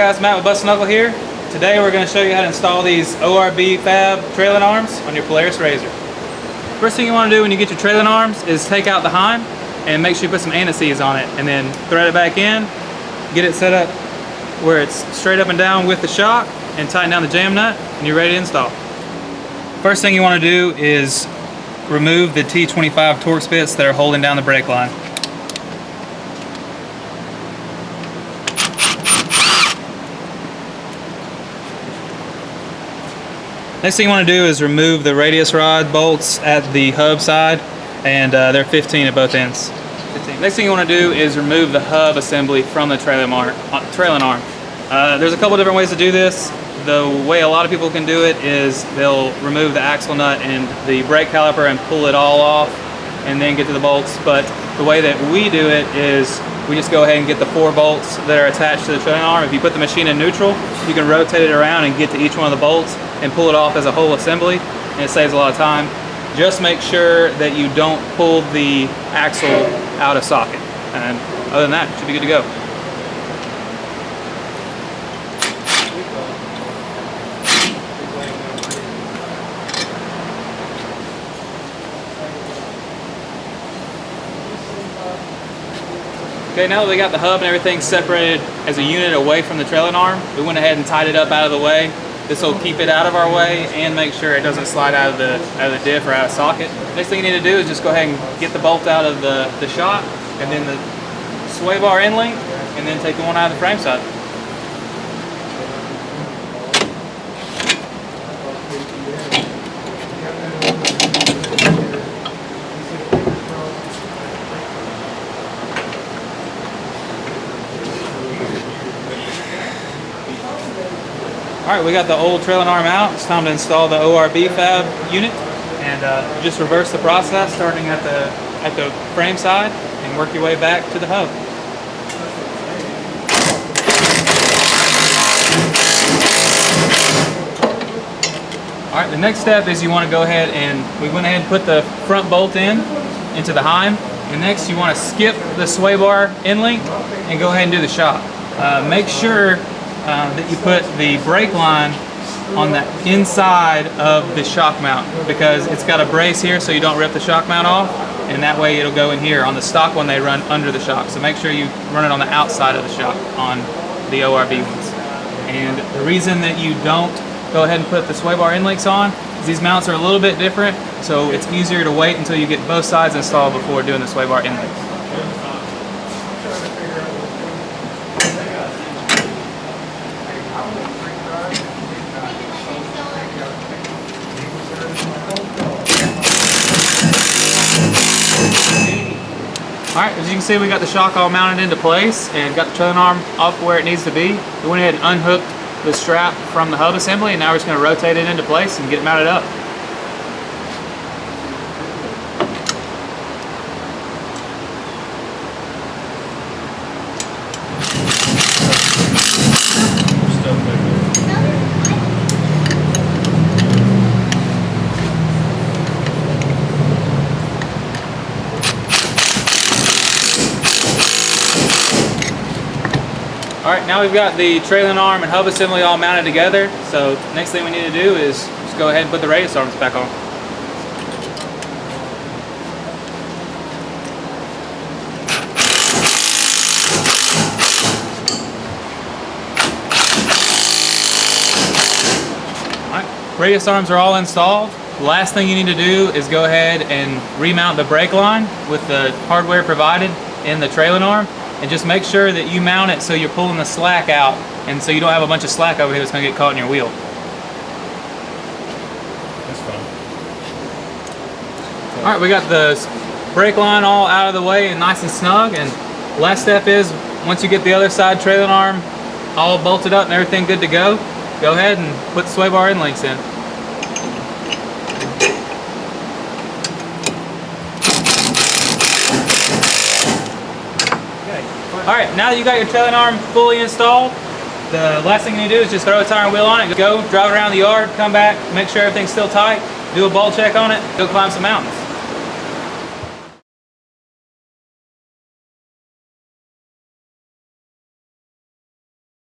guys, Matt with Bust Knuckle here. Today we're going to show you how to install these ORB Fab trailing arms on your Polaris RZR. First thing you want to do when you get your trailing arms is take out the heim and make sure you put some anti-seize on it, and then thread it back in, get it set up where it's straight up and down with the shock, and tighten down the jam nut, and you're ready to install. First thing you want to do is remove the T25 torque spits that are holding down the brake line. Next thing you want to do is remove the radius rod bolts at the hub side, and they're 15 at both ends. 15. Next thing you want to do is remove the hub assembly from the trailing arm. There's a couple different ways to do this. The way a lot of people can do it is they'll remove the axle nut and the brake caliper and pull it all off and then get to the bolts. But the way that we do it is we just go ahead and get the 4 bolts that are attached to the trailing arm. If you put the machine in neutral, you can rotate it around and get to each one of the bolts and pull it off as a whole assembly, and it saves a lot of time. Just make sure that you don't pull the axle out of socket, and other than that, it should be good to go. Okay, now that we got the hub and everything separated as a unit away from the trailing arm, we went ahead and tied it up out of the way. This will keep it out of our way and make sure it doesn't slide out of the diff or out of socket. Next thing you need to do is just go ahead and get the bolt out of the shock, and then the sway bar end link, and then take the one out of the frame side. Alright, we got the old trailing arm out. It's time to install the ORB Fab unit, and just reverse the process starting at the frame side and work your way back to the hub. Alright, the next step is you want to go ahead and we went ahead and put the front bolt into the heim, and next you want to skip the sway bar end link and go ahead and do the shock. Make sure that you put the brake line on the inside of the shock mount, because it's got a brace here so you don't rip the shock mount off, and that way it'll go in here. On the stock one they run under the shock, so make sure you run it on the outside of the shock on the ORB ones. And the reason that you don't go ahead and put the sway bar end links on is these mounts are a little bit different, so it's easier to wait until you get both sides installed before doing the sway bar end links. Alright, as you can see, we got the shock all mounted into place and got the trailing arm off where it needs to be. We went ahead and unhooked the strap from the hub assembly, and now we're just going to rotate it into place and get it mounted up. Alright, now we've got the trailing arm and hub assembly all mounted together, so next thing we need to do is just go ahead and put the radius arms back on. Alright, radius arms are all installed. The last thing you need to do is go ahead and remount the brake line with the hardware provided in the trailing arm. And just make sure that you mount it so you're pulling the slack out, and so you don't have a bunch of slack over here that's going to get caught in your wheel. That's fine. Alright, we got the brake line all out of the way and nice and snug, and last step is once you get the other side trailing arm all bolted up and everything good to go ahead and put the sway bar end links in. Alright, now that you got your trailing arm fully installed, the last thing you need to do is just throw a tire and wheel on it, go drive around the yard, come back, make sure everything's still tight, do a bolt check on it, go climb some mountains.